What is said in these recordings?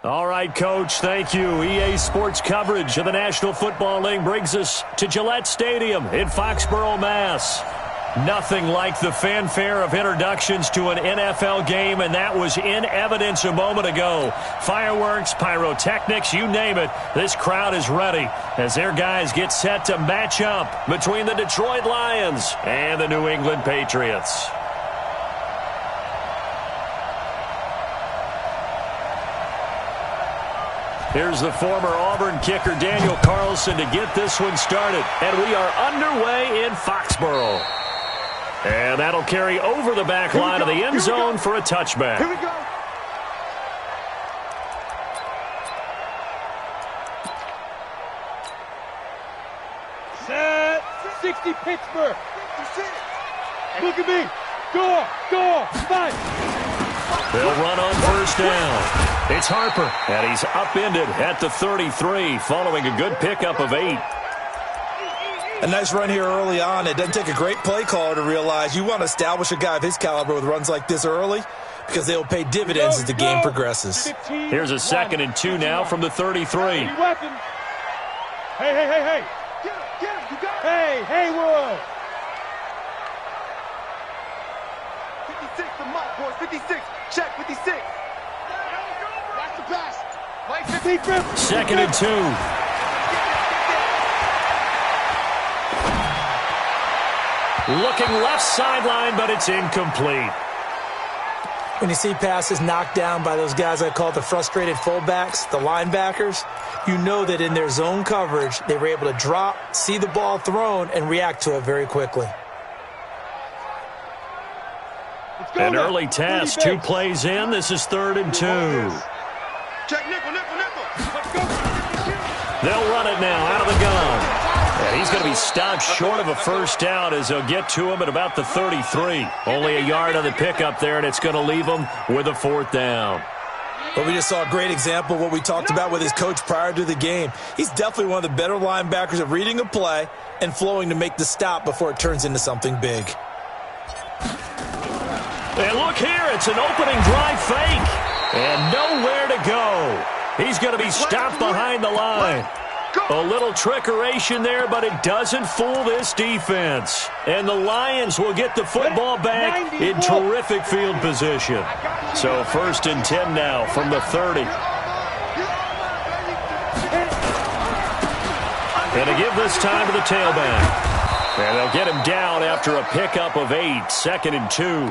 All right, Coach, thank you. EA Sports coverage of the National Football League brings us to Gillette Stadium in Foxborough, Mass. Nothing like the fanfare of introductions to an NFL game, and that was in evidence a moment ago. Fireworks, pyrotechnics, you name it, this crowd is ready as their guys get set to match up between the Detroit Lions and the New England Patriots. Here's the former Auburn kicker Daniel Carlson to get this one started. And we are underway in Foxborough. And that'll carry over the back line of the end zone for a touchback. Here we go. Set. 60 Pittsburgh. Look at me. Go. 5. They'll run on first down. It's Harper, and he's upended at the 33 following a good pickup of 8. A nice run here early on. It doesn't take a great play caller to realize you want to establish a guy of his caliber with runs like this early because they'll pay dividends as the game progresses. Here's a 2nd and 2 now from the 33. Hey. Get him. You got it. Hey, Haywood. 56, the mark, boys. 56. Check, 56. Watch the pass. Like 55. 2nd and 2. Looking left sideline, but it's incomplete. When you see passes knocked down by those guys I call the frustrated fullbacks, the linebackers, you know that in their zone coverage, they were able to drop, see the ball thrown, and react to it very quickly. An early test, 2 plays in. This is 3rd and 2. Check nickel. Let's go. They'll run it now out of the gun. And he's going to be stopped short of a first down as they'll get to him at about the 33. Only a yard on the pickup there, and it's going to leave him with a 4th down. Well, we just saw a great example of what we talked about with his coach prior to the game. He's definitely one of the better linebackers at reading a play and flowing to make the stop before it turns into something big. And look here, it's an opening drive fake. And nowhere to go. He's going to be stopped behind the line. A little trickeration there, but it doesn't fool this defense. And the Lions will get the football back in terrific field position. So 1st and 10 now from the 30. And to give this time to the tailback. And they'll get him down after a pickup of 8, 2nd and 2.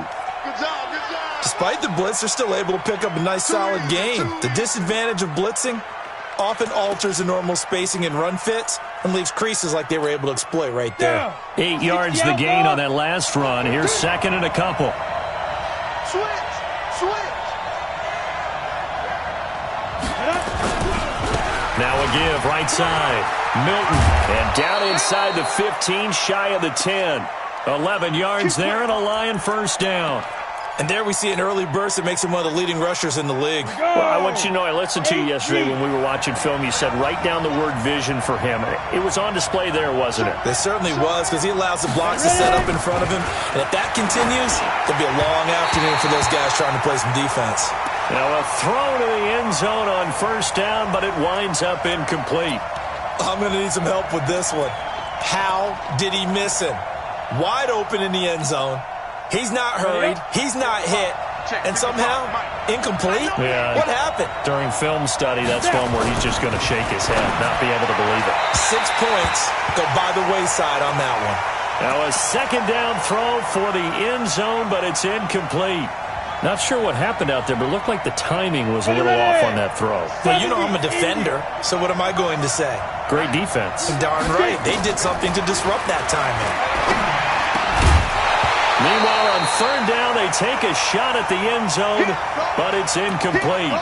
Despite the blitz, they're still able to pick up a nice solid gain. The disadvantage of blitzing often alters the normal spacing and run fits and leaves creases like they were able to exploit right there. 8 yards the gain on that last run. Here's 2nd and a couple. Switch. Now a give right side. Milton, and down inside the 15, shy of the 10. 11 yards there and a Lion first down. And there we see an early burst that makes him one of the leading rushers in the league. Well, I want you to know, I listened to you yesterday when we were watching film. You said write down the word vision for him. It was on display there, wasn't it? It certainly was, because he allows the blocks to set up in front of him. And if that continues, there'll be a long afternoon for those guys trying to play some defense. Now a throw to the end zone on first down, but it winds up incomplete. I'm going to need some help with this one. How did he miss him? Wide open in the end zone. He's not hurried. He's not hit. And somehow, incomplete? Yeah. What happened? During film study, that's one where he's just going to shake his head, not be able to believe it. 6 points go by the wayside on that one. Now a 2nd down throw for the end zone, but it's incomplete. Not sure what happened out there, but it looked like the timing was a little off on that throw. Well, you know I'm a defender, so what am I going to say? Great defense. Darn right. They did something to disrupt that timing. Meanwhile, on 3rd down, they take a shot at the end zone, but it's incomplete.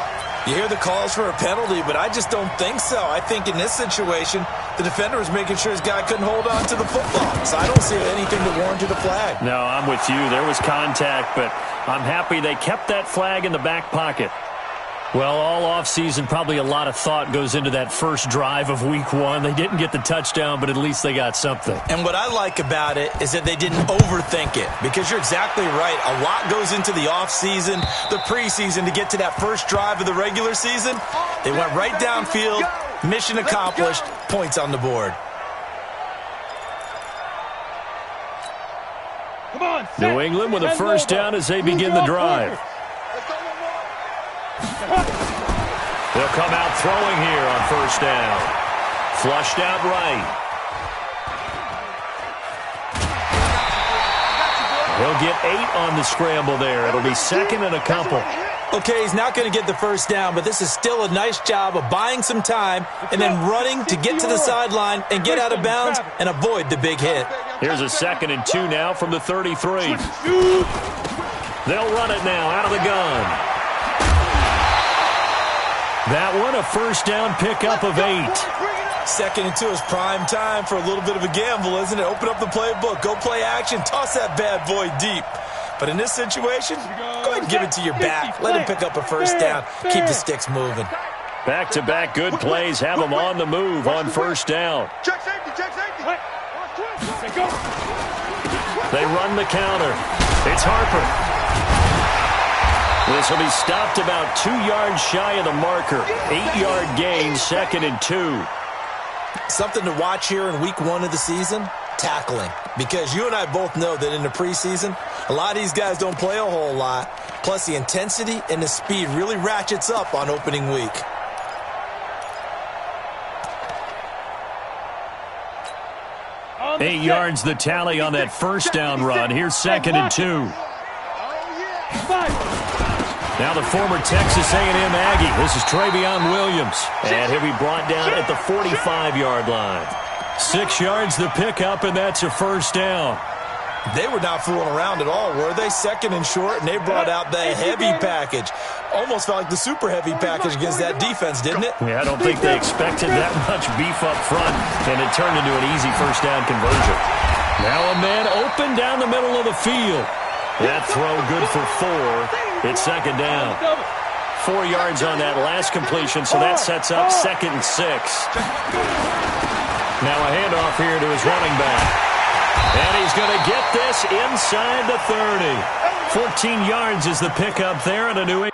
You hear the calls for a penalty, but I just don't think so. I think in this situation, the defender was making sure his guy couldn't hold on to the football. So I don't see anything that warranted a flag. No, I'm with you. There was contact, but I'm happy they kept that flag in the back pocket. Well, all offseason, probably a lot of thought goes into that first drive of week one. They didn't get the touchdown, but at least they got something. And what I like about it is that they didn't overthink it, because you're exactly right. A lot goes into the offseason, the preseason, to get to that first drive of the regular season. They went right downfield, mission accomplished, points on the board. Come on, New England with a first down as they begin the drive. They'll come out throwing here on first down. Flushed out right. He'll get 8 on the scramble there. It'll be second and a couple. Okay, he's not going to get the first down, but this is still a nice job of buying some time and then running to get to the sideline and get out of bounds and avoid the big hit. Here's a 2nd and 2 now from the 33. They'll run it now out of the gun. That one, a first down pickup of 8. 2nd and 2 is prime time for a little bit of a gamble, isn't it? Open up the playbook, go play action, toss that bad boy deep. But in this situation, go ahead and give it to your back. Let him pick up a first down. Keep the sticks moving. Back-to-back good plays have them on the move on first down. Check safety, check safety. They run the counter. It's Harper. This will be stopped about 2 yards shy of the marker. 8-yard gain, 2nd and 2. Something to watch here in week 1 of the season, tackling. Because you and I both know that in the preseason, a lot of these guys don't play a whole lot. Plus the intensity and the speed really ratchets up on opening week. On 8 yards the tally on that first down run. Here's 2nd and 2. Now the former Texas A&M Aggie. This is Travion Williams. And he'll be brought down at the 45-yard line. 6 yards the pickup, and that's a first down. They were not fooling around at all, were they? 2nd and short, and they brought out the heavy package. Almost felt like the super heavy package against that defense, didn't it? Yeah, I don't think they expected that much beef up front, and it turned into an easy first down conversion. Now a man open down the middle of the field. That throw good for 4. It's 2nd down. 4 yards on that last completion, so that sets up 2nd and 6. Now a handoff here to his running back. And he's going to get this inside the 30. 14 yards is the pickup there, and a New England.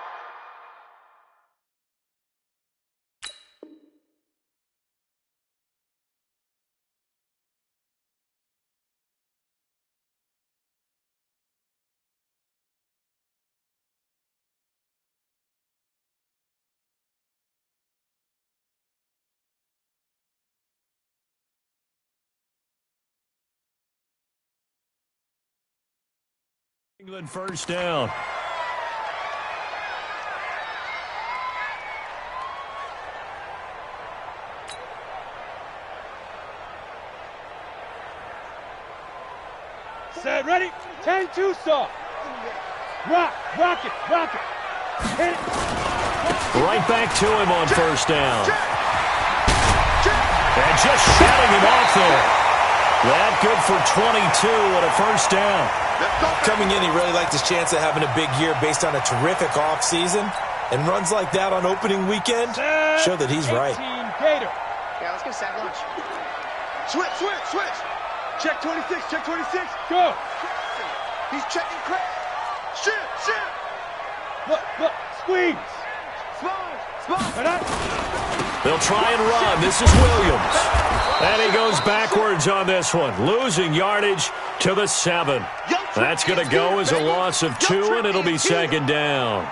England first down. Set, ready? 10-2 soft. Rock it. Hit it. Right back to him on first down. And just shutting him off there. That good for 22 and a first down. Coming in, he really liked his chance of having a big year based on a terrific offseason. And runs like that on opening weekend show that he's right. Yeah, let's get sack lunch. Switch. Check 26. Go. He's checking crack. Shit. Look. Squeeze. Small. They'll try and run. This is Williams. And he goes backwards on this one. Losing yardage to the 7. That's going to go as a loss of 2, and it'll be 2nd down.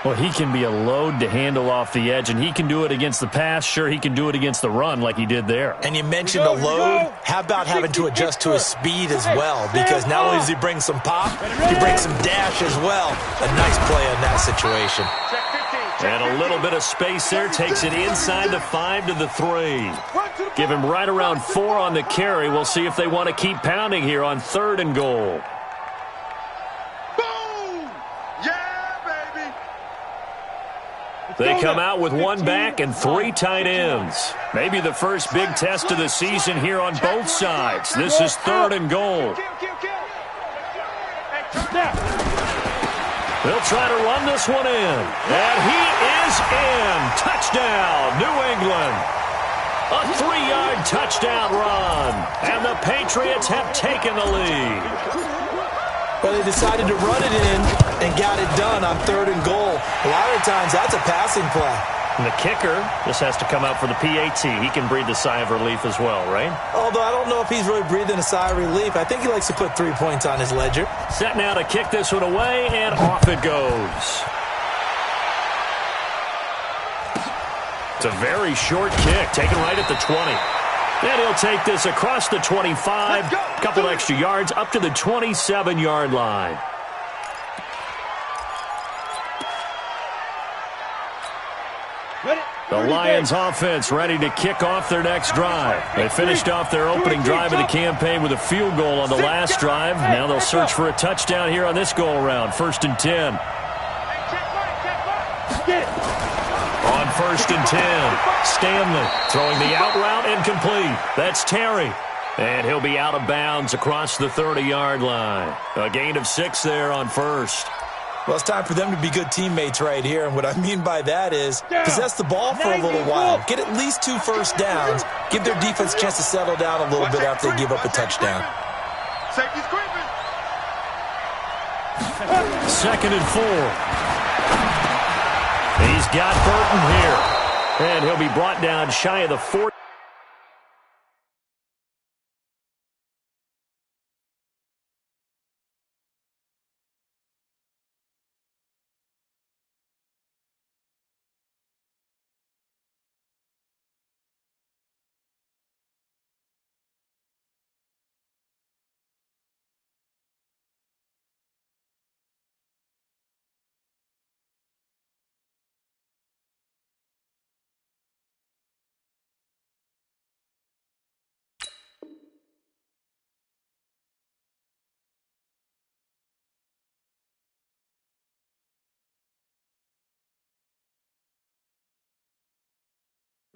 Well, he can be a load to handle off the edge, and he can do it against the pass. Sure, he can do it against the run like he did there. And you mentioned a load. How about having to adjust to his speed as well? Because not only does he bring some pop, he brings some dash as well. A nice play in that situation. And a little bit of space there. Takes it inside the 5 to the 3. Give him right around 4 on the carry. We'll see if they want to keep pounding here on 3rd and goal. Boom! Yeah, baby! They come out with 1 back and 3 tight ends. Maybe the first big test of the season here on both sides. This is 3rd and goal. They'll try to run this one in. And he is in. Touchdown, New England. A 3-yard touchdown run. And the Patriots have taken the lead. Well, they decided to run it in and got it done on 3rd and goal. A lot of times, that's a passing play. And the kicker, this has to come out for the PAT. He can breathe a sigh of relief as well, right? Although I don't know if he's really breathing a sigh of relief. I think he likes to put 3 points on his ledger. Set now to kick this one away, and off it goes. It's a very short kick, taken right at the 20. And he'll take this across the 25, a couple extra yards, up to the 27-yard line. The Lions offense ready to kick off their next drive. They finished off their opening drive of the campaign with a field goal on the last drive. Now they'll search for a touchdown here on this go-around. 1st and 10. On 1st and 10, Stanley throwing the out route incomplete. That's Terry. And he'll be out of bounds across the 30-yard line. A gain of 6 there on 1st. Well, it's time for them to be good teammates right here. And what I mean by that is possess the ball for a little while. Get at least 2 first downs. Give their defense a chance to settle down a little bit after they give up a touchdown. Safety's creeping. 2nd and 4. He's got Burton here. And he'll be brought down shy of the 40.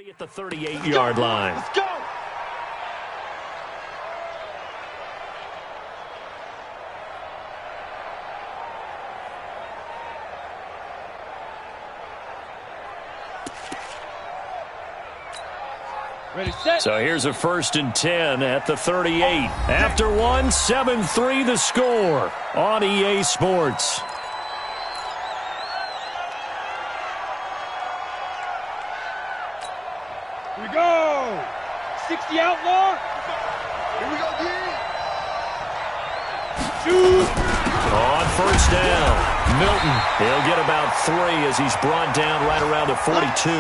At the 38-yard line. Let's go. Ready, set. So here's a 1st and 10 at the 38. After one, 7-3 the score on EA Sports. Here we go. 60 outlaw. Here we go, D. Shoot. On 1st down, Milton. He'll get about 3 as he's brought down right around the 42.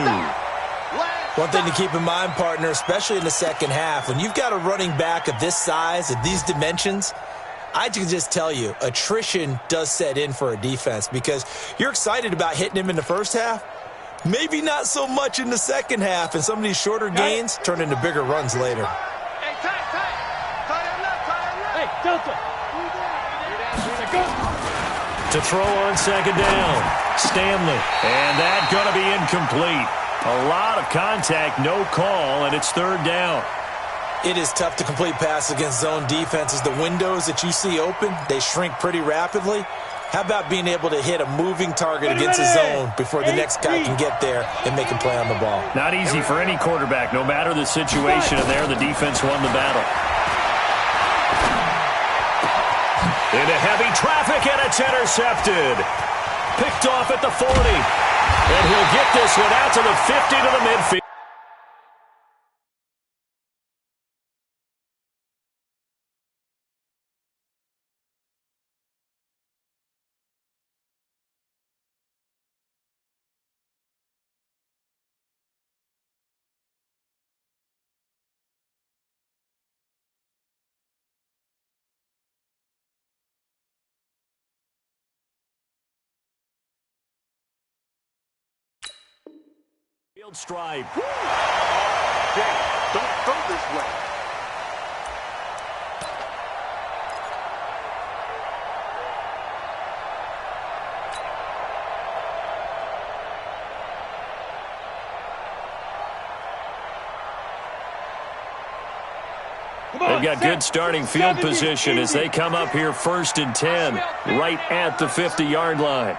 One thing to keep in mind, partner, especially in the second half, when you've got a running back of this size, of these dimensions, I can just tell you, attrition does set in for a defense because you're excited about hitting him in the first half. Maybe not so much in the second half, and some of these shorter gains turn into bigger runs later. Hey, tight. Tie him left. Hey, Delta. To throw on 2nd down, Stanley. And that going to be incomplete. A lot of contact, no call, and it's 3rd down. It is tough to complete passes against zone defenses. The windows that you see open, they shrink pretty rapidly. How about being able to hit a moving target against a zone before the next guy can get there and make a play on the ball? Not easy for any quarterback, no matter the situation, and there the defense won the battle. Into heavy traffic, and it's intercepted. Picked off at the 40. And he'll get this one out to the 50 to the midfield. Field stripe. Jack, don't throw this way. They've got good starting field position as they come up here 1st and 10, right at the 50-yard line.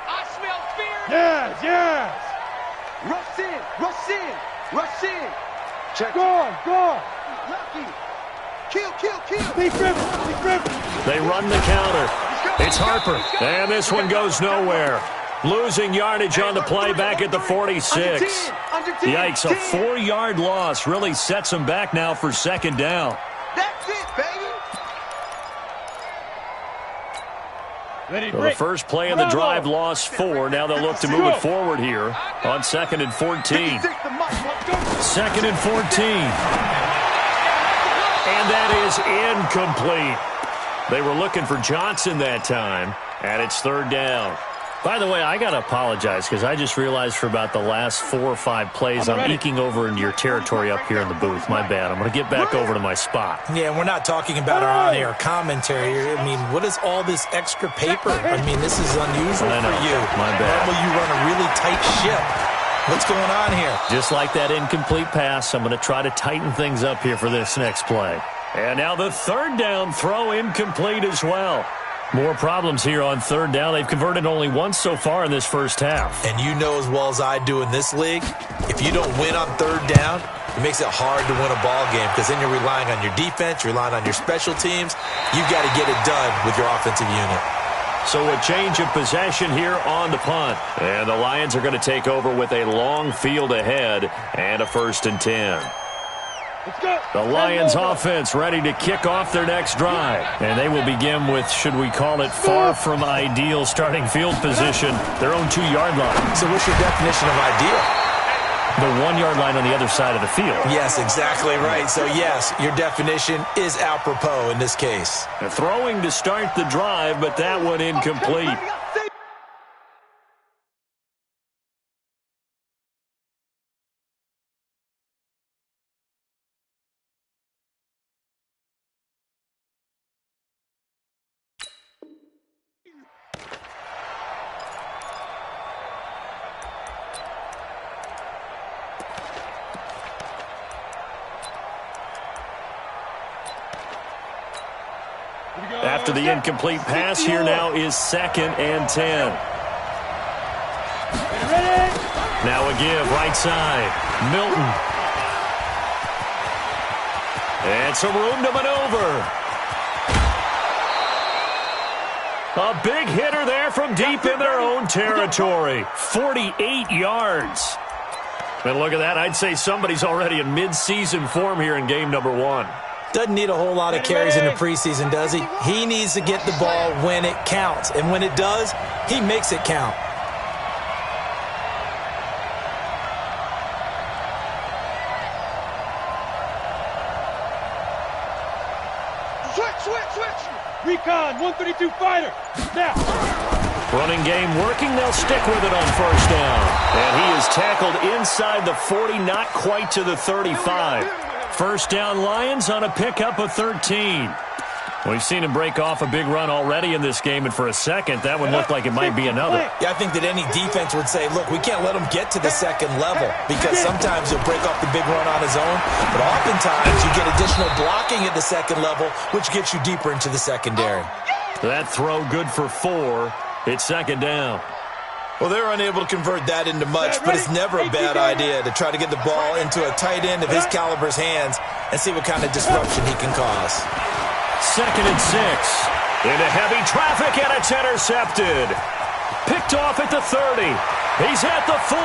Yes, yes. Rush in, rush in, rush in. Check. Go on. Lucky. Kill. Be driven. They run the counter. It's Harper. And this one goes nowhere. Losing yardage on the play back at the 46. Yikes, a 4-yard loss really sets them back now for 2nd down. That's it, baby. So the first play of the drive lost 4. Now they'll look to move it forward here on 2nd and 14. 2nd and 14. And that is incomplete. They were looking for Johnson that time, and it's 3rd down. By the way, I got to apologize because I just realized for about the last 4 or 5 plays I'm eking over into your territory up here in the booth. My bad. I'm going to get back over to my spot. Yeah, we're not talking about our on-air commentary. I mean, what is all this extra paper? I mean, this is unusual for you. My bad. Normally you run a really tight ship. What's going on here? Just like that incomplete pass, I'm going to try to tighten things up here for this next play. And now the 3rd down throw incomplete as well. More problems here on 3rd down. They've converted only once so far in this first half. And you know as well as I do in this league, if you don't win on 3rd down, it makes it hard to win a ball game because then you're relying on your defense, you're relying on your special teams. You've got to get it done with your offensive unit. So a change of possession here on the punt. And the Lions are going to take over with a long field ahead and a 1st and 10. The Lions offense ready to kick off their next drive. And they will begin with, should we call it, far from ideal starting field position, their own 2-yard line. So what's your definition of ideal? The 1-yard line on the other side of the field. Yes, exactly right. So, yes, your definition is apropos in this case. Throwing to start the drive, but that one incomplete. After the incomplete pass, here now is 2nd and 10. Now a give, right side. Milton. And some room to maneuver. A big hitter there from deep in their own territory. 48 yards. And look at that. I'd say somebody's already in mid-season form here in game number 1. Doesn't need a whole lot of carries in the preseason, does he? He needs to get the ball when it counts. And when it does, he makes it count. Switch. Recon, 132 fighter. Now. Running game working. They'll stick with it on 1st down. And he is tackled inside the 40, not quite to the 35. 1st down Lions on a pickup of 13. We've seen him break off a big run already in this game, and for a second, that one looked like it might be another. Yeah, I think that any defense would say, look, we can't let him get to the 2nd level because sometimes he'll break off the big run on his own, but oftentimes you get additional blocking at the 2nd level, which gets you deeper into the secondary. That throw good for 4. It's 2nd down. Well, they're unable to convert that into much, but it's never a bad idea to try to get the ball into a tight end of his caliber's hands and see what kind of disruption he can cause. 2nd and 6. Into heavy traffic, and it's intercepted. Picked off at the 30. He's at the 40.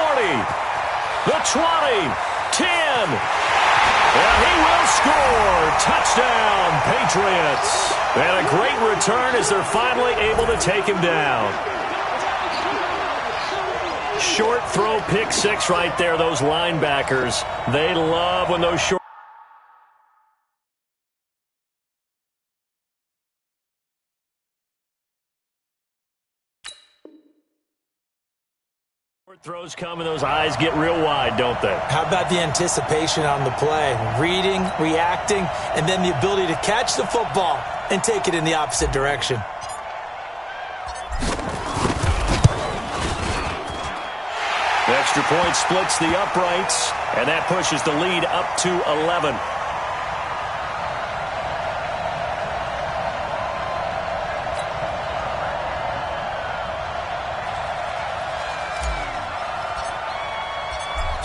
The 20. 10. And he will score. Touchdown, Patriots. And a great return as they're finally able to take him down. Short throw, pick 6 right there. Those linebackers, they love when those short throws come and those eyes get real wide, don't they? How about the anticipation on the play? Reading, reacting, and then the ability to catch the football and take it in the opposite direction. The extra point splits the uprights, and that pushes the lead up to 11.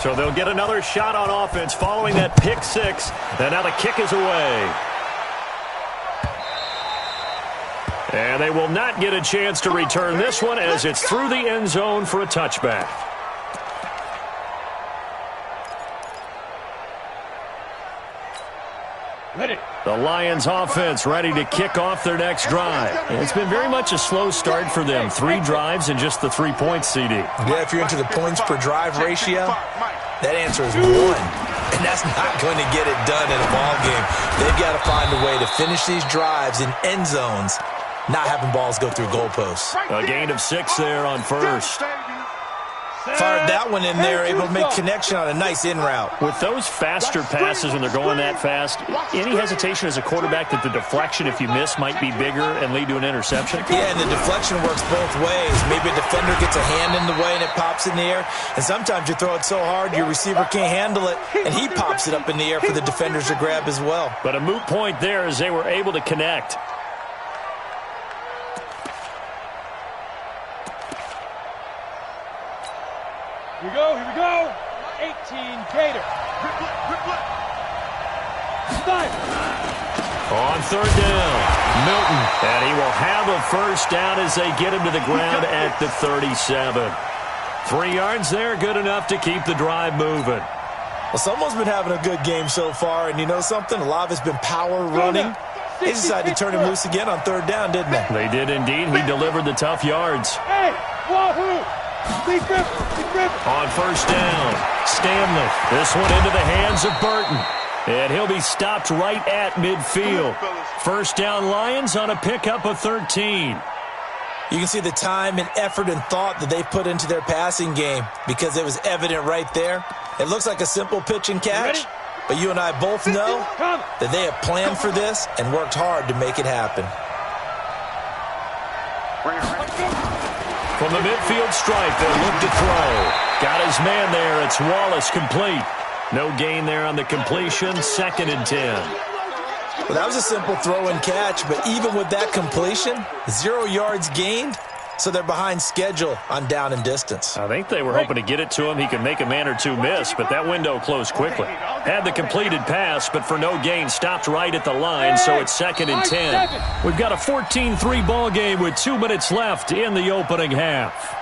So they'll get another shot on offense following that pick six. And now the kick is away. And they will not get a chance to return this one as it's through the end zone for a touchback. The Lions offense ready to kick off their next drive. It's been very much a slow start for them. 3 drives and just the 3 points, CD. Yeah, if you're into the points per drive ratio, that answer is 1. And that's not going to get it done in a ball game. They've got to find a way to finish these drives in end zones, not having balls go through goalposts. A gain of 6 there on first. Fired that one in there, able to make connection on a nice in route. With those faster passes when they're going that fast, any hesitation as a quarterback that the deflection, if you miss, might be bigger and lead to an interception? Yeah, and the deflection works both ways. Maybe a defender gets a hand in the way and it pops in the air. And sometimes you throw it so hard your receiver can't handle it, and he pops it up in the air for the defenders to grab as well. But a moot point there as they were able to connect. Here we go. 18 Gator. On third down, Milton. And he will have a first down as they get him to the ground at the 37. 3 yards there, good enough to keep the drive moving. Well, someone's been having a good game so far, and you know something? A lot of it's been power running. They decided to turn him loose again on third down, didn't they? They did indeed. He delivered the tough yards. Hey, wahoo! On first down, Stanley. This one into the hands of Burton. And he'll be stopped right at midfield. First down, Lions on a pickup of 13. You can see the time and effort and thought that they put into their passing game because it was evident right there. It looks like a simple pitch and catch, but you and I both know that they have planned for this and worked hard to make it happen. From the midfield stripe, they'll look to throw. Got his man there. It's Wallace complete. No gain there on the completion. 2nd and 10. Well, that was a simple throw and catch, but even with that completion, 0 yards gained, so they're behind schedule on down and distance. I think they were hoping to get it to him. He could make a man or two miss, but that window closed quickly. Had the completed pass, but for no gain, stopped right at the line, so it's 2nd and 10. We've got a 14-3 ball game with 2 minutes left in the opening half.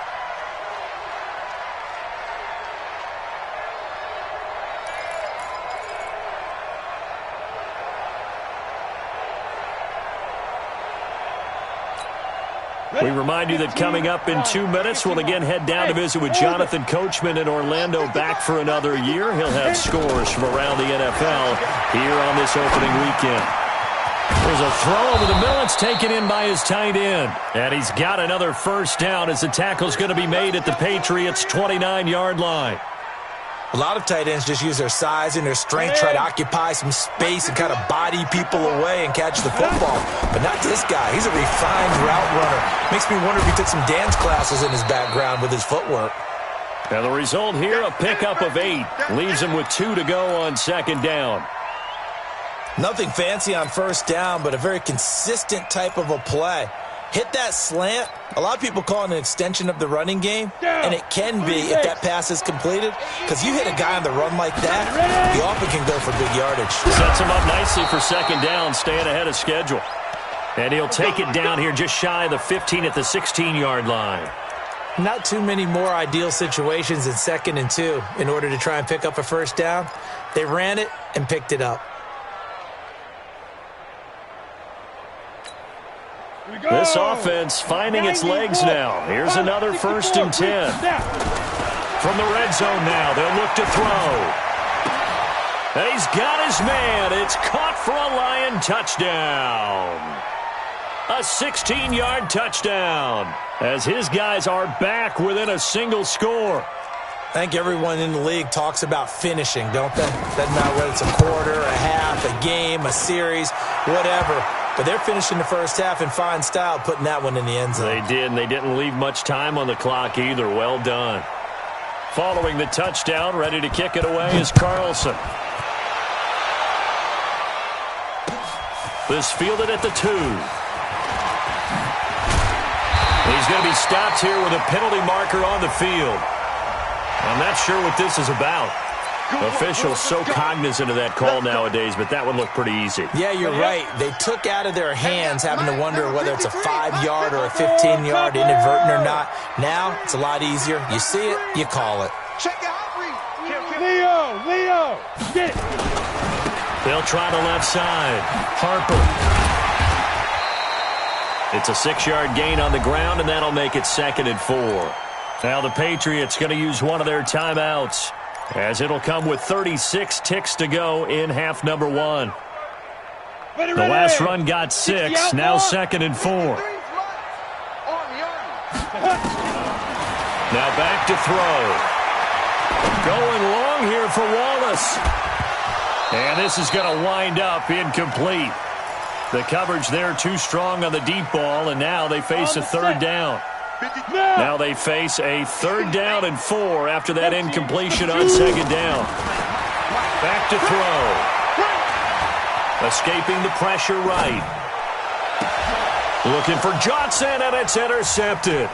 We remind you that coming up in 2 minutes, we'll again head down to visit with Jonathan Coachman in Orlando, back for another year. He'll have scores from around the NFL here on this opening weekend. There's a throw over the middle. It's taken in by his tight end. And he's got another first down as the tackle's going to be made at the Patriots' 29-yard line. A lot of tight ends just use their size and their strength, try to occupy some space and kind of body people away and catch the football. But not this guy. He's a refined route runner. Makes me wonder if he took some dance classes in his background with his footwork. Now the result here, a pickup of 8. Leaves him with 2 to go on 2nd down. Nothing fancy on first down, but a very consistent type of a play. Hit that slant. A lot of people call it an extension of the running game, and it can be if that pass is completed, because you hit a guy on the run like that, he often can go for big yardage. Sets him up nicely for 2nd down, staying ahead of schedule. And he'll take it down here just shy of the 15 at the 16-yard line. Not too many more ideal situations in 2nd and 2 in order to try and pick up a first down. They ran it and picked it up. This offense finding its legs now. Here's another 1st and 10. From the red zone now, they'll look to throw. And he's got his man. It's caught for a Lion touchdown. A 16-yard touchdown as his guys are back within a single score. I think everyone in the league talks about finishing, don't they? Doesn't matter whether it's a quarter, a half, a game, a series, whatever. But they're finishing the first half in fine style, putting that one in the end zone. They did, and they didn't leave much time on the clock either. Well done. Following the touchdown, ready to kick it away is Carlson. This fielded at the 2. He's going to be stopped here with a penalty marker on the field. I'm not sure what this is about. Officials so cognizant of that call nowadays, but that would look pretty easy. Yeah, you're right. They took out of their hands having to wonder whether it's a 5-yard or a 15-yard, inadvertent or not. Now, it's a lot easier. You see it, you call it. Check out read. Leo, get it. They'll try the left side. Harper. It's a 6-yard gain on the ground, and that'll make it 2nd and 4. Now the Patriots going to use one of their timeouts, as it'll come with 36 ticks to go in half number 1. The last run got 6, now 2nd and 4. Now back to throw. Going long here for Wallace. And this is going to wind up incomplete. The coverage there too strong on the deep ball, and now they face a 3rd down. Now they face a 3rd down and 4 after that incompletion on 2nd down. Back to throw. Escaping the pressure right. Looking for Johnson, and it's intercepted.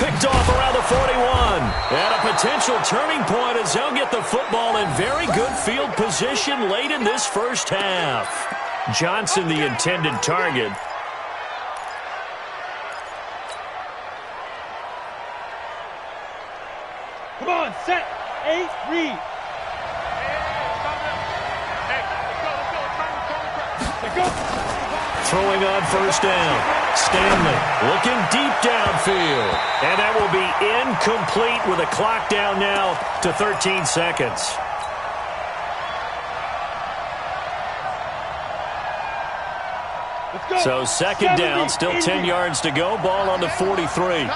Picked off around the 41. And a potential turning point as they'll get the football in very good field position late in this first half. Johnson, the intended target. Come on, set, 8, read. Let's go. Throwing on 1st down. Stanley looking deep downfield. And that will be incomplete with a clock down now to 13 seconds. Let's go. So 2nd down, still 10 yards to go. Ball on the 43.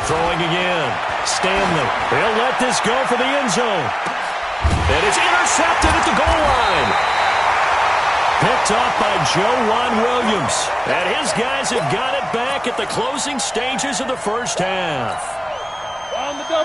Throwing again. Stanley. They'll let this go for the end zone. And it's intercepted at the goal line. Picked off by Juwan Williams. And his guys have got it back at the closing stages of the first half.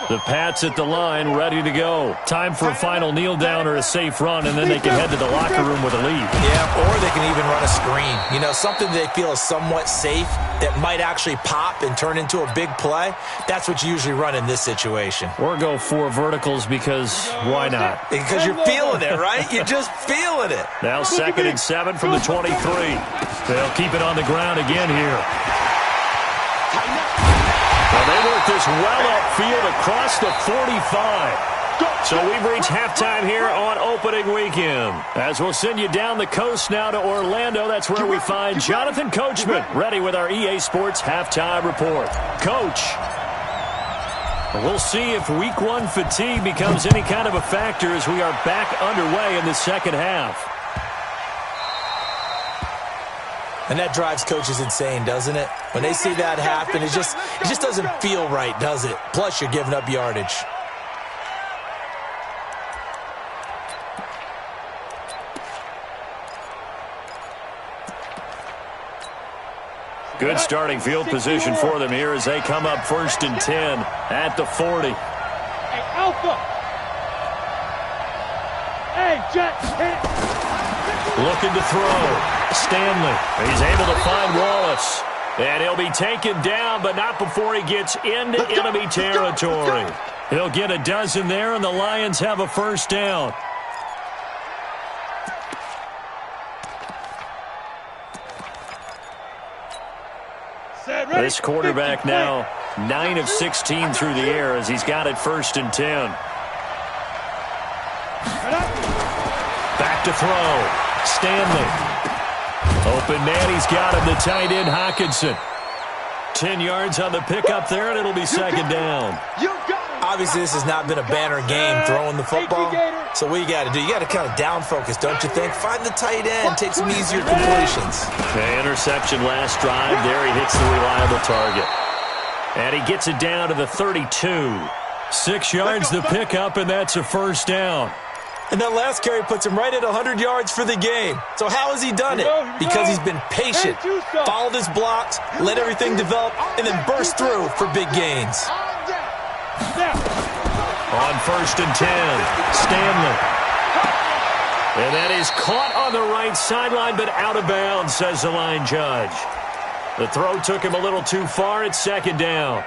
The Pats at the line, ready to go. Time for a final kneel down or a safe run, and then they can head to the locker room with a lead. Yeah, or they can even run a screen. You know, something they feel is somewhat safe that might actually pop and turn into a big play. That's what you usually run in this situation. Or go 4 verticals because why not? Because you're feeling it, right? You're just feeling it. Now 2nd and 7 from the 23. They'll keep it on the ground again here. Well, they work this well upfield across the 45. So we've reached halftime here on opening weekend. As we'll send you down the coast now to Orlando, that's where we find Jonathan Coachman, ready with our EA Sports halftime report. Coach, we'll see if week 1 fatigue becomes any kind of a factor as we are back underway in the second half. And that drives coaches insane, doesn't it? When they see that happen, it just doesn't feel right, does it? Plus, you're giving up yardage. Good starting field position for them here as they come up 1st and 10 at the 40. Hey, Alpha. Hey, Jet, hit. Looking to throw. Stanley. He's able to find Wallace. And he'll be taken down, but not before he gets into enemy territory. He'll get a dozen there, and the Lions have a 1st down. This quarterback now 9 of 16 through the air as he's got it 1st and 10. Back to throw. Stanley. Open man, he's got him, the tight end Hockenson. 10 yards on the pickup there, and it'll be 2nd down. Obviously, this has not been a banner game throwing the football. So what you got to do, you got to kind of down focus, don't you think? Find the tight end, take some easier completions. Okay, interception last drive. There he hits the reliable target. And he gets it down to the 32. 6 yards the pickup, and that's a 1st down. And that last carry puts him right at 100 yards for the game. So how has he done it? Because he's been patient, followed his blocks, let everything develop, and then burst through for big gains. On 1st and 10, Stanley. And that is caught on the right sideline, but out of bounds, says the line judge. The throw took him a little too far. It's 2nd down.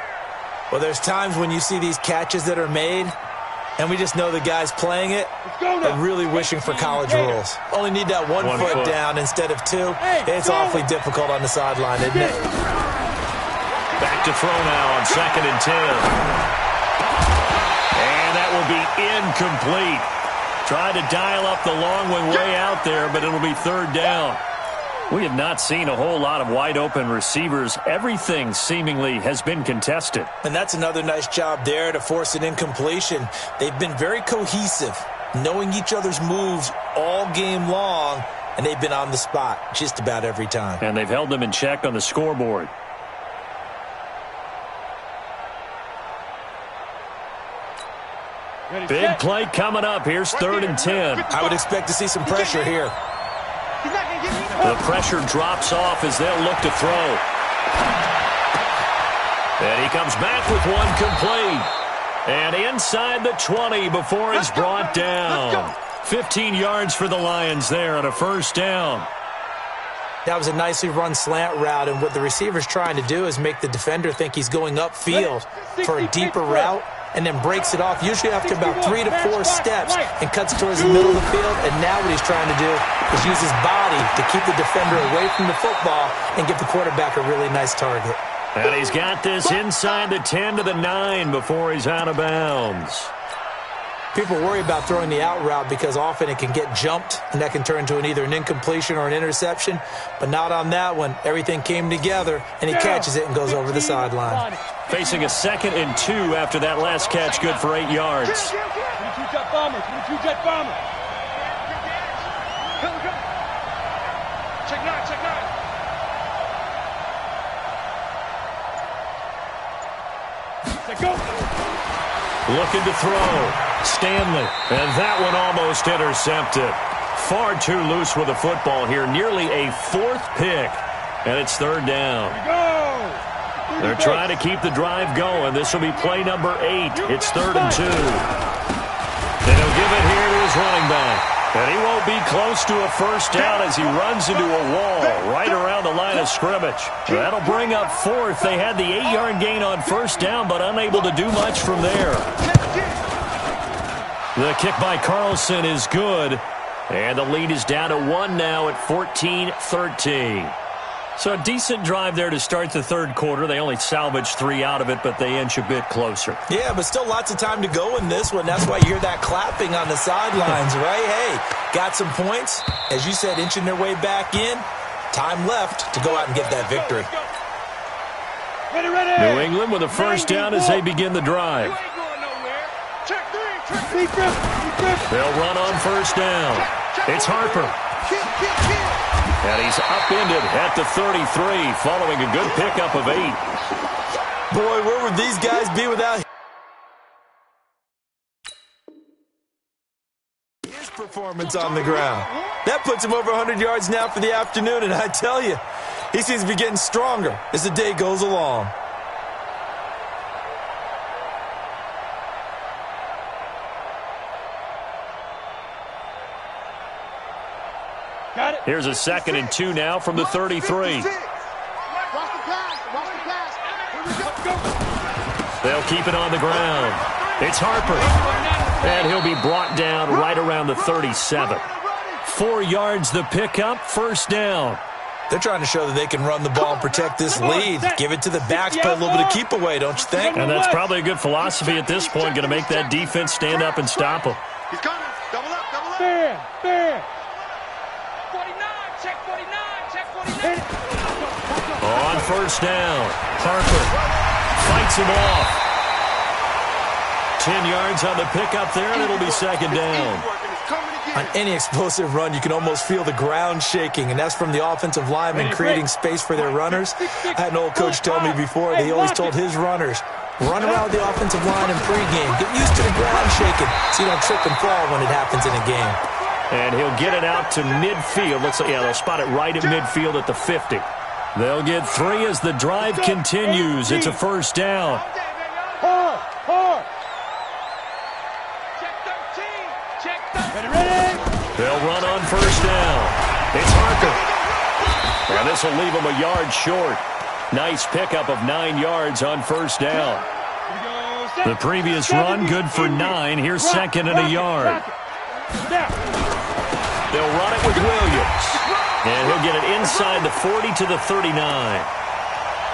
Well, there's times when you see these catches that are made, and we just know the guys playing it are really wishing for college rules. Only need that one foot down instead of two. It's awfully difficult on the sideline, isn't it? Back to throw now on 2nd and 10. And that will be incomplete. Tried to dial up the long one way out there, but it'll be 3rd down. We have not seen a whole lot of wide-open receivers. Everything seemingly has been contested. And that's another nice job there to force an incompletion. They've been very cohesive, knowing each other's moves all game long, and they've been on the spot just about every time. And they've held them in check on the scoreboard. Big play coming up. Here's 3rd and 10. I would expect to see some pressure here. The pressure drops off as they'll look to throw. And he comes back with one complete. And inside the 20 before he's brought down. 15 yards for the Lions there on a 1st down. That was a nicely run slant route, and what the receiver's trying to do is make the defender think he's going upfield for a deeper route, and then breaks it off, usually after about 3 to 4 steps, and cuts towards the middle of the field. And now what he's trying to do is use his body to keep the defender away from the football and give the quarterback a really nice target. And he's got this inside the 10 to the 9 before he's out of bounds. People worry about throwing the out route because often it can get jumped, and that can turn into either an incompletion or an interception. But not on that one. Everything came together, and he catches it and goes over the sideline. Facing a 2nd and 2 after that last catch, good for 8 yards. 22-jet bomber, 22-jet bomber. Check 9, check 9. Let go. Looking to throw. Stanley. And that one almost intercepted. Far too loose with the football here. Nearly a 4th pick. And it's 3rd down. They're trying to keep the drive going. This will be play number 8. It's 3rd and 2. And he'll give it here to his running back. And he won't be close to a 1st down as he runs into a wall right around the line of scrimmage. That'll bring up 4th. They had the 8-yard gain on 1st down, but unable to do much from there. The kick by Carlson is good. And the lead is down to 1 now at 14-13. So a decent drive there to start the 3rd quarter. They only salvaged 3 out of it, but they inch a bit closer. Yeah, but still lots of time to go in this one. That's why you hear that clapping on the sidelines, right? Hey, got some points. As you said, inching their way back in. Time left to go out and get that victory. Ready. New England with a 1st down as they begin the drive. They'll run on 1st down. It's Harper. And he's upended at the 33 following a good pickup of 8. Boy, where would these guys be without his performance on the ground? That puts him over 100 yards now for the afternoon, and I tell you, he seems to be getting stronger as the day goes along. Here's a 2nd and 2 now from the 33. They'll keep it on the ground. It's Harper. And he'll be brought down right around the 37. 4 yards the pickup, 1st down. They're trying to show that they can run the ball and protect this lead. Give it to the backs, play a little bit of keep away, don't you think? And that's probably a good philosophy at this point, going to make that defense stand up and stop them. He's coming. Double up, double up. Fair. 49, check 49, check 49. On 1st down, Harper fights him off. 10 yards on the pickup there, and it'll be 2nd down. On any explosive run, you can almost feel the ground shaking, and that's from the offensive linemen creating space for their runners. I had an old coach tell me before, he always told his runners, run around the offensive line in pregame. Get used to the ground shaking so you don't trip and fall when it happens in a game. And he'll get it out to midfield. They'll spot it right at midfield at the 50. They'll get 3 as the drive continues. It's a 1st down. Hard. Check 13, check 13. Ready. They'll run on 1st down. It's Harper. And this will leave them a yard short. Nice pickup of 9 yards on 1st down. The previous run, good for 9. Here's second and a yard. They'll run it with Williams. And he'll get it inside the 40 to the 39.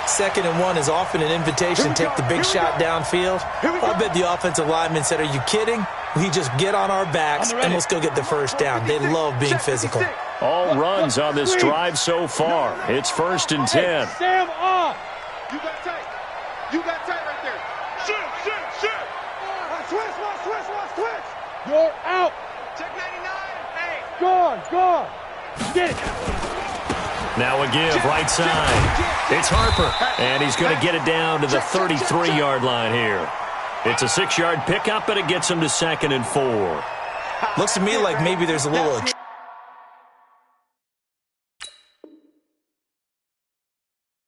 2nd and 1 is often an invitation to take the big shot downfield. I bet the offensive lineman said, are you kidding? We just get on our backs and let's go get the first down. They love being physical. All runs on this drive so far. It's 1st and 10. Sam off. You got tight. You got tight right there. Shoot. Switch. You're out. Check 99. Hey. Gone. Get it. Now a give, right side. It's Harper, and he's going to get it down to the 33-yard line here. It's a 6-yard pickup, but it gets him to 2nd and 4. Looks to me like maybe there's a little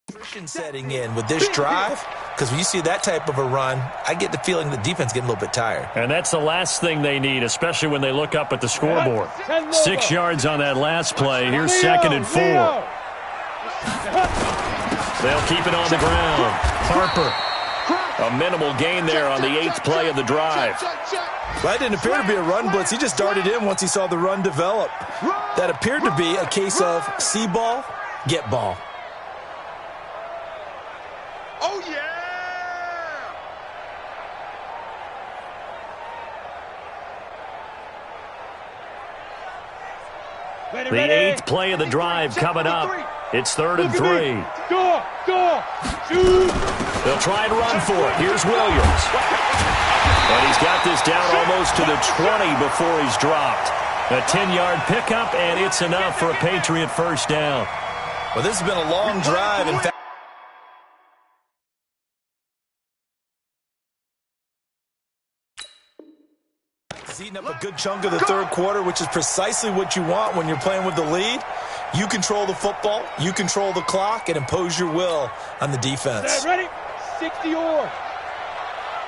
attrition setting in with this drive, because when you see that type of a run, I get the feeling the defense getting a little bit tired. And that's the last thing they need, especially when they look up at the scoreboard. 6 yards on that last play. Here's 2nd and 4. They'll keep it on the ground. Harper, a minimal gain there on the 8th play of the drive. That didn't appear to be a run blitz. He just darted in once he saw the run develop. That appeared to be a case of see ball, get ball. Oh, yeah! Ready, The 8th play of the drive coming up. It's 3rd and 3. Go. Shoot. They'll try and run for it. Here's Williams. And he's got this down almost to the 20 before he's dropped. A 10-yard pickup, and it's enough for a Patriot first down. Well, this has been a long drive. In fact, he's eating up a good chunk of the third quarter, which is precisely what you want when you're playing with the lead. You control the football, you control the clock, and impose your will on the defense. Ready? 60 oars.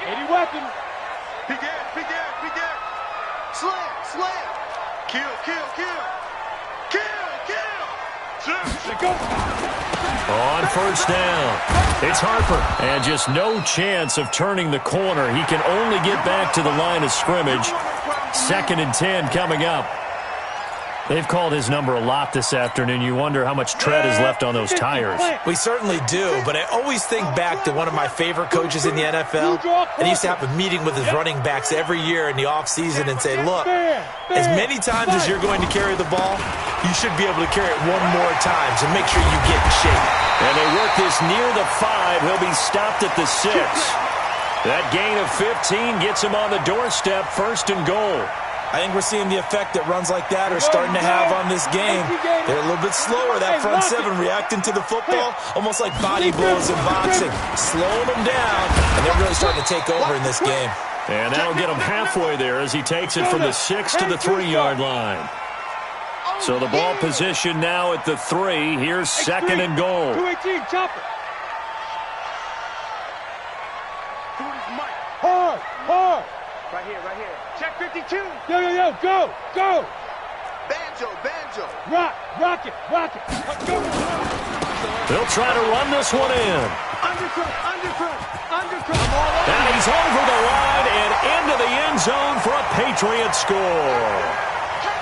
80 weapons. Begin. Slam. Kill. Go. On first down, it's Harper. And just no chance of turning the corner. He can only get back to the line of scrimmage. 2nd and 10 coming up. They've called his number a lot this afternoon. You wonder how much tread is left on those tires. We certainly do, but I always think back to one of my favorite coaches in the NFL. And he used to have a meeting with his running backs every year in the offseason and say, look, as many times as you're going to carry the ball, you should be able to carry it one more time, so make sure you get in shape. And they work this near the 5. He'll be stopped at the 6. That gain of 15 gets him on the doorstep, 1st and goal. I think we're seeing the effect that runs like that are starting to have on this game. They're a little bit slower, that front 7, reacting to the football, almost like body blows in boxing, slowing them down, and they're really starting to take over in this game. And that'll get him halfway there as he takes it from the 6 to the 3-yard line. So the ball position now at the 3. Here's 2nd and goal. 218, chopper. Hard. Right here. Check 52. Yo, go. Banjo. Rock it. Let's go. They'll try to run this one in. Undercut. And he's over the line and into the end zone for a Patriot score.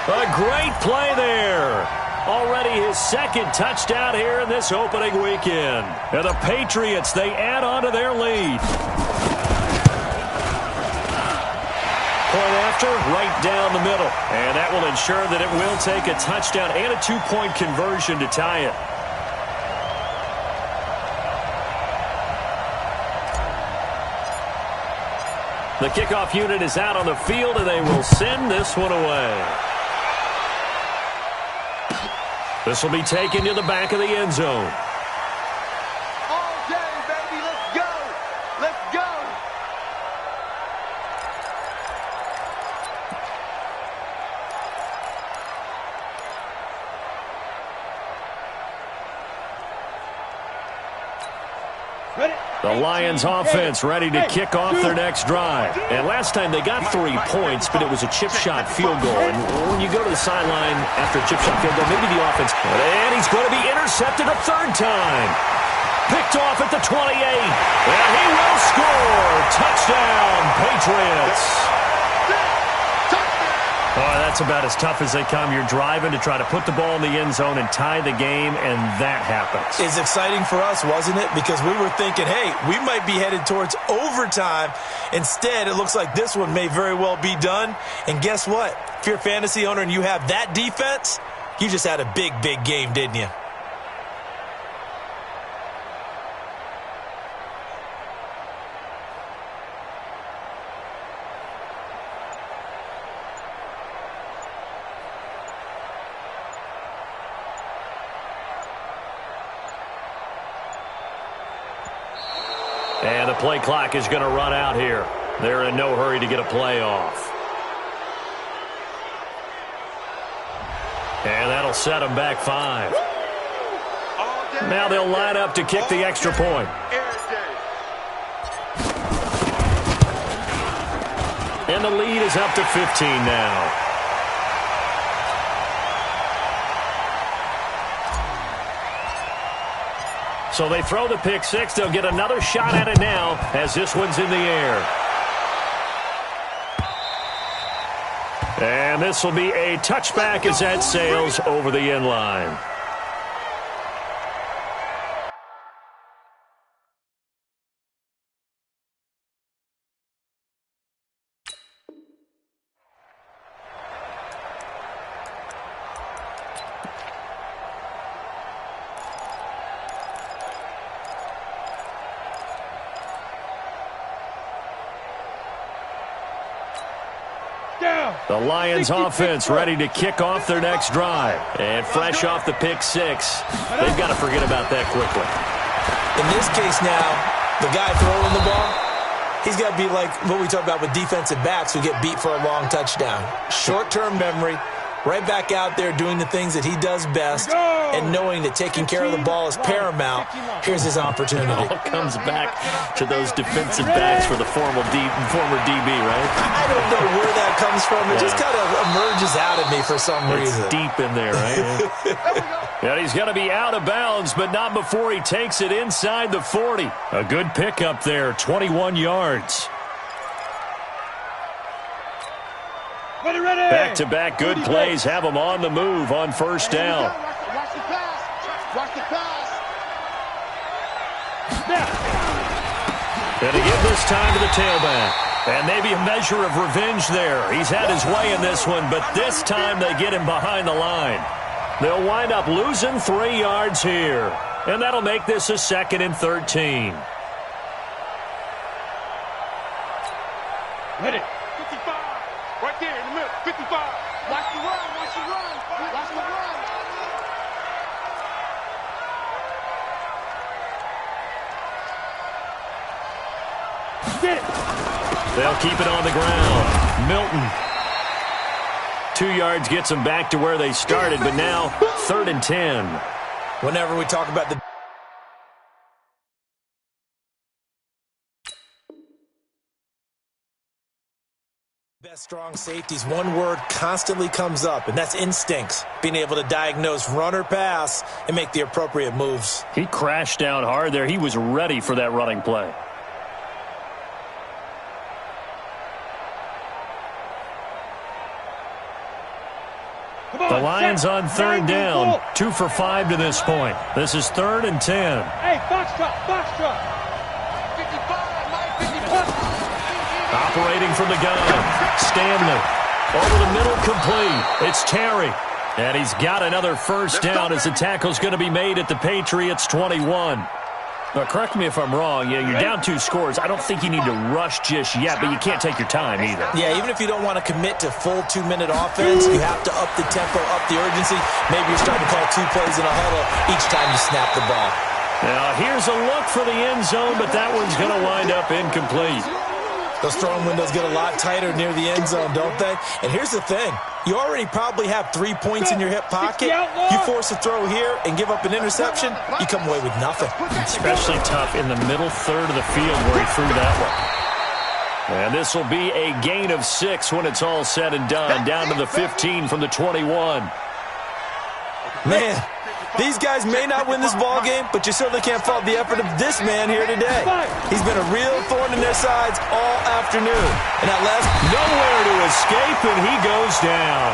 A great play there. Already his 2nd touchdown here in this opening weekend. And the Patriots, they add on to their lead. Point after, right down the middle. And that will ensure that it will take a touchdown and a 2-point conversion to tie it. The kickoff unit is out on the field, and they will send this one away. This will be taken to the back of the end zone. All day, baby. Let's go. The Lions offense ready to kick off their next drive. And last time they got 3 points, but it was a chip shot field goal. And when you go to the sideline after a chip shot field goal, maybe the offense. And he's going to be intercepted a 3rd time. Picked picked off at the 28. And he will score. Touchdown, Patriots. Oh, that's about as tough as they come. You're driving to try to put the ball in the end zone and tie the game, and that happens. It's exciting for us, wasn't it? Because we were thinking, hey, we might be headed towards overtime. Instead, it looks like this one may very well be done. And guess what? If you're a fantasy owner and you have that defense, you just had a big, big game, didn't you? And the play clock is going to run out here. They're in no hurry to get a play off. And that'll set them back 5. Now they'll line up to kick the extra point. And the lead is up to 15 now. So they throw the pick six. They'll get another shot at it now as this one's in the air. And this will be a touchback as that sails over the end line. The Lions offense ready to kick off their next drive. And fresh off the pick six, they've got to forget about that quickly. In this case now, the guy throwing the ball, he's got to be like what we talk about with defensive backs who get beat for a long touchdown. Short-term memory, right back out there doing the things that he does best, and knowing that taking care of the ball is paramount. Here's his opportunity. It all comes back to those defensive backs for the former DB, right? I don't know where that comes from. It just kind of emerges out of me for some reason. It's deep in there, right? And he's going to be out of bounds, but not before he takes it inside the 40. A good pickup there, 21 yards. Back-to-back good plays have them on the move on first down. Watch the pass. Watch the pass. And to give this time to the tailback. And maybe a measure of revenge there. He's had his way in this one, but this time they get him behind the line. They'll wind up losing 3 yards here. And that'll make this a 2nd and 13. Hit it. 55. Right there in the middle. 55. Watch the run. Watch the run. Watch the run. Get it. They'll keep it on the ground. Milton. 2 yards gets them back to where they started, but now 3rd and 10. Whenever we talk about the best strong safeties, one word constantly comes up, and that's instincts. Being able to diagnose run or pass and make the appropriate moves. He crashed down hard there. He was ready for that running play. The Lions on 3rd down. 2 for 5 to this point. This is 3rd and 10. Hey, Foxtrot. 55. Operating from the gun. Stanley. Over the middle, complete. It's Terry. And he's got another first down as the tackle's going to be made at the Patriots' 21. Now, correct me if I'm wrong. Yeah, you're down 2 scores. I don't think you need to rush just yet, but you can't take your time either. Yeah, even if you don't want to commit to full 2-minute offense, you have to up the tempo, up the urgency. Maybe you're starting to call 2 plays in a huddle each time you snap the ball. Now, here's a look for the end zone, but that one's going to wind up incomplete. Those throwing windows get a lot tighter near the end zone, don't they? And here's the thing. You already probably have 3 points in your hip pocket. You force a throw here and give up an interception, you come away with nothing. Especially tough in the middle third of the field where he threw that one. And this will be a gain of 6 when it's all said and done. Down to the 15 from the 21. Man, These guys may not win this ball game, but you certainly can't fault the effort of this man here today. He's been a real thorn in their sides all afternoon. And at last, nowhere to escape, and he goes down.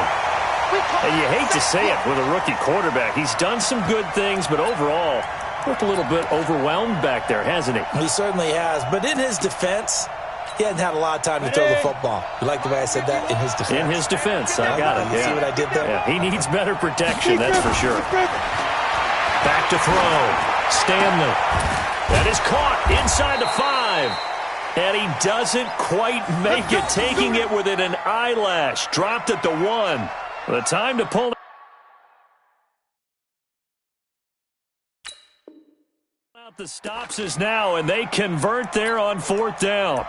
And you hate to say it with a rookie quarterback. He's done some good things, but overall, looked a little bit overwhelmed back there, hasn't he? He certainly has. But in his defense, he hadn't had a lot of time to throw the football. You like the way I said that? In his defense. In his defense. I got it. You see what I did there? Yeah, he needs better protection, that's for sure. Back to throw. Stanley. That is caught inside the 5. And he doesn't quite make it, taking it within an eyelash. Dropped at the 1. The time to pull out the stops is now, and they convert there on 4th down.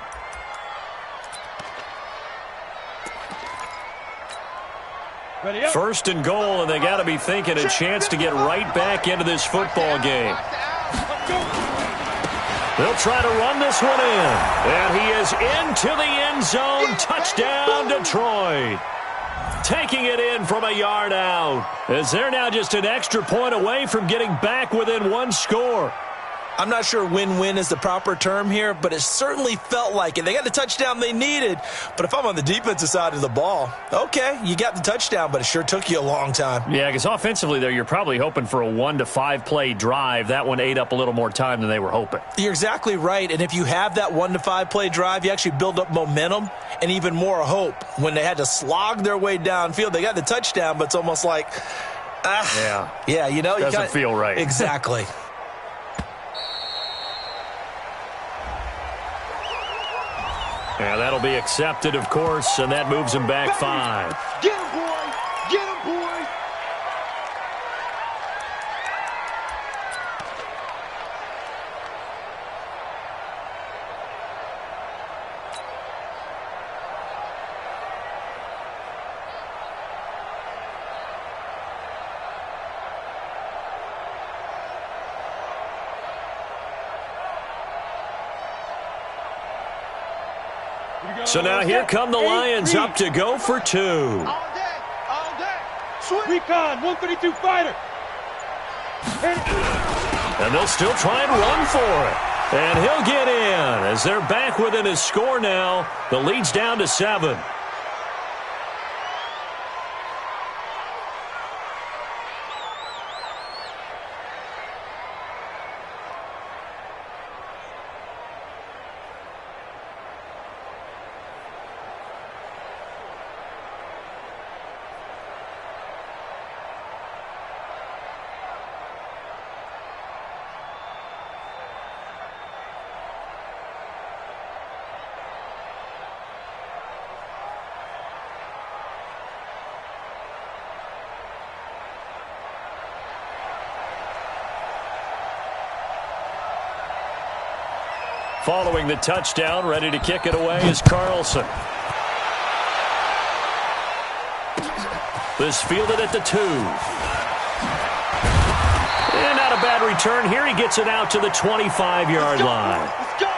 First and goal, and they got to be thinking a chance to get right back into this football game. They'll try to run this one in, and he is into the end zone. Touchdown, Detroit. Taking it in from a yard out, as they're now just an extra point away from getting back within 1 score. I'm not sure win-win is the proper term here, but it certainly felt like it. They got the touchdown they needed, but if I'm on the defensive side of the ball, okay, you got the touchdown, but it sure took you a long time. Yeah, because offensively there, you're probably hoping for a 1 to 5 play drive. That one ate up a little more time than they were hoping. You're exactly right, and if you have that 1 to 5 play drive, you actually build up momentum and even more hope. When they had to slog their way downfield, they got the touchdown, but it's almost like, yeah, you know, doesn't feel right. Exactly. Yeah, that'll be accepted, of course, and that moves him back 5. Get him, boys! Get him, boys! So now here come the Lions up to go for 2. All day! Switch! Recon, 132 fighter. And they'll still try and run for it. And he'll get in as they're back within his score now. The lead's down to 7. Following the touchdown, ready to kick it away is Carlson. This fielded at the 2. And not a bad return here. He gets it out to the 25-yard line. Let's go!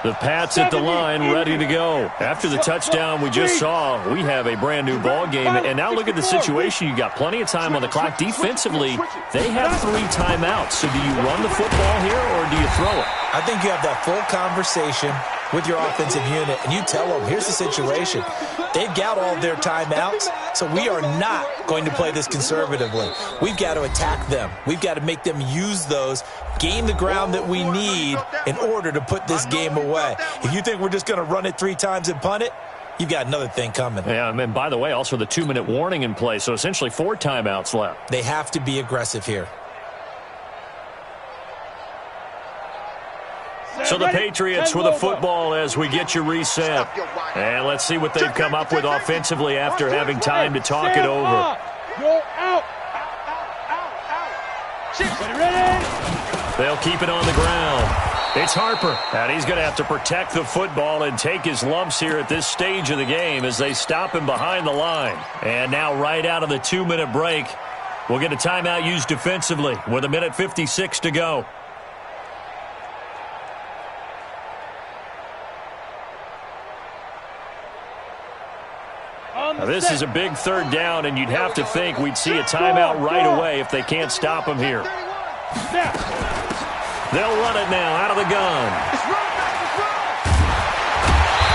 The Pats at the line, ready to go. After the touchdown we just saw, we have a brand-new ball game. And now look at the situation. You got plenty of time on the clock. Defensively, they have 3 timeouts. So do you run the football here or do you throw it? I think you have that full conversation with your offensive unit, and you tell them, here's the situation. They've got all their timeouts, so we are not going to play this conservatively. We've got to attack them. We've got to make them use those, gain the ground that we need in order to put this game away. If you think we're just going to run it 3 times and punt it, you've got another thing coming. Yeah, and by the way, also the 2-minute warning in play, so essentially 4 timeouts left. They have to be aggressive here. So the Patriots with a football as we get you reset. And let's see what they've come up with offensively after having time to talk it over. Go out. They'll keep it on the ground. It's Harper, and he's going to have to protect the football and take his lumps here at this stage of the game as they stop him behind the line. And now right out of the 2-minute break, we'll get a timeout used defensively with 1:56 to go. Now, this is a big third down, and you'd have to think we'd see a timeout right away if they can't stop him here. They'll run it now out of the gun.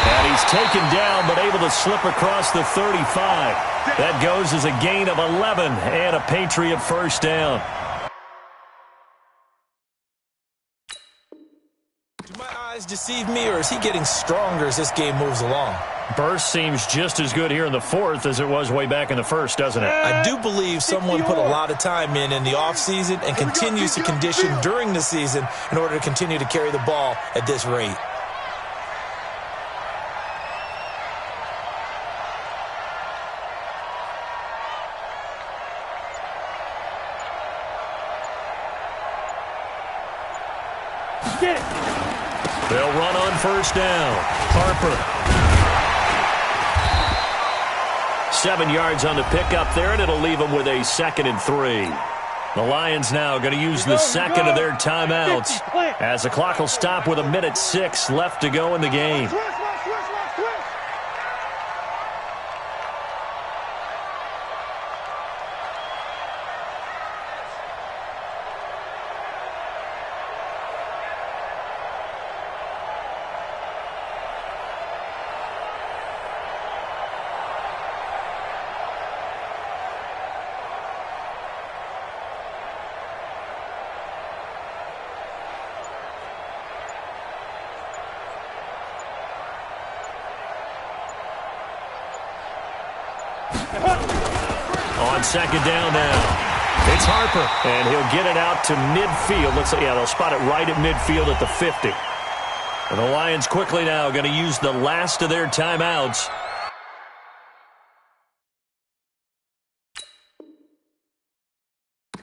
And he's taken down but able to slip across the 35. That goes as a gain of 11 and a Patriot first down. Do my eyes deceive me, or is he getting stronger as this game moves along? Burst seems just as good here in the fourth as it was way back in the first, doesn't it? I do believe someone put a lot of time in the offseason and continues to condition during the season in order to continue to carry the ball at this rate. Get it. They'll run on first down. Harper. 7 yards on the pickup there, and it'll leave them with a 2nd and 3. The Lions now going to use the second of their timeouts as the clock will stop with 1:06 left to go in the game. On second down now, it's Harper, and he'll get it out to midfield. They'll spot it right at midfield at the 50. And the Lions quickly now going to use the last of their timeouts.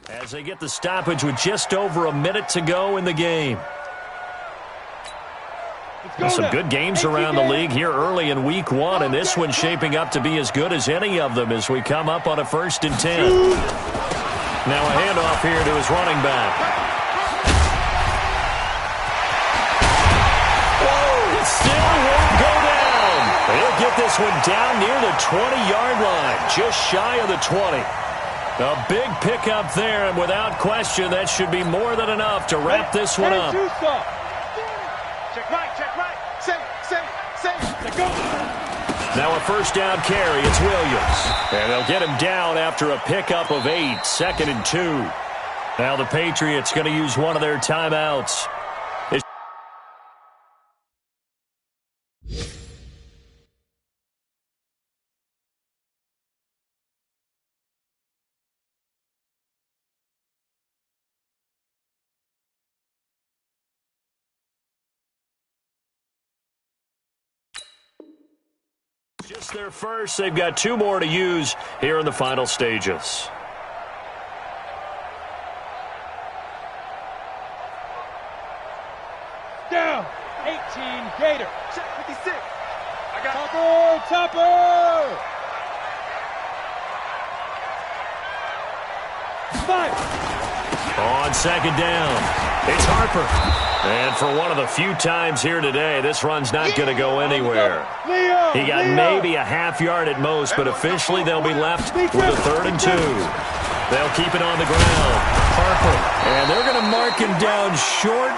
As they get the stoppage with just over a minute to go in the game. Some good games around the league here early in week 1, and this one's shaping up to be as good as any of them as we come up on a 1st and 10. Now a handoff here to his running back. It still won't go down. He'll get this one down near the 20-yard line, just shy of the 20. A big pickup there, and without question, that should be more than enough to wrap this one up. Check right, check right. Save. Now a first down carry. It's Williams. And they'll get him down after a pickup of 8. 2nd and 2. Now the Patriots going to use one of their timeouts. Just their first. They've got 2 more to use here in the final stages. Down. 18 Gator. Check 56. I got Topper. 5. On second down, it's Harper. And for one of the few times here today, this run's not going to go anywhere. He got maybe a half yard at most, but officially they'll be left with a 3rd and 2. They'll keep it on the ground. Harper. And they're going to mark him down short,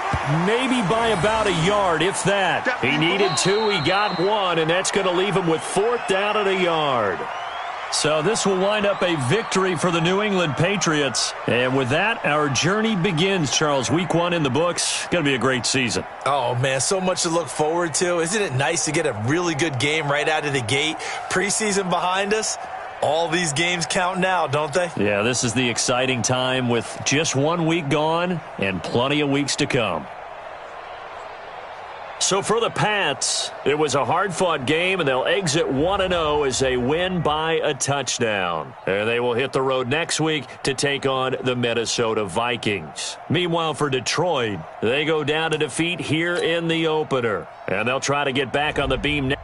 maybe by about a yard, if that. He needed 2, he got 1, and that's going to leave him with 4th down at a yard. So this will wind up a victory for the New England Patriots. And with that, our journey begins, Charles. Week 1 in the books. Going to be a great season. Oh, man, so much to look forward to. Isn't it nice to get a really good game right out of the gate? Preseason behind us. All these games count now, don't they? Yeah, this is the exciting time with just 1 week gone and plenty of weeks to come. So for the Pats, it was a hard-fought game, and they'll exit 1-0 as they win by a touchdown. And they will hit the road next week to take on the Minnesota Vikings. Meanwhile, for Detroit, they go down to defeat here in the opener. And they'll try to get back on the beam next.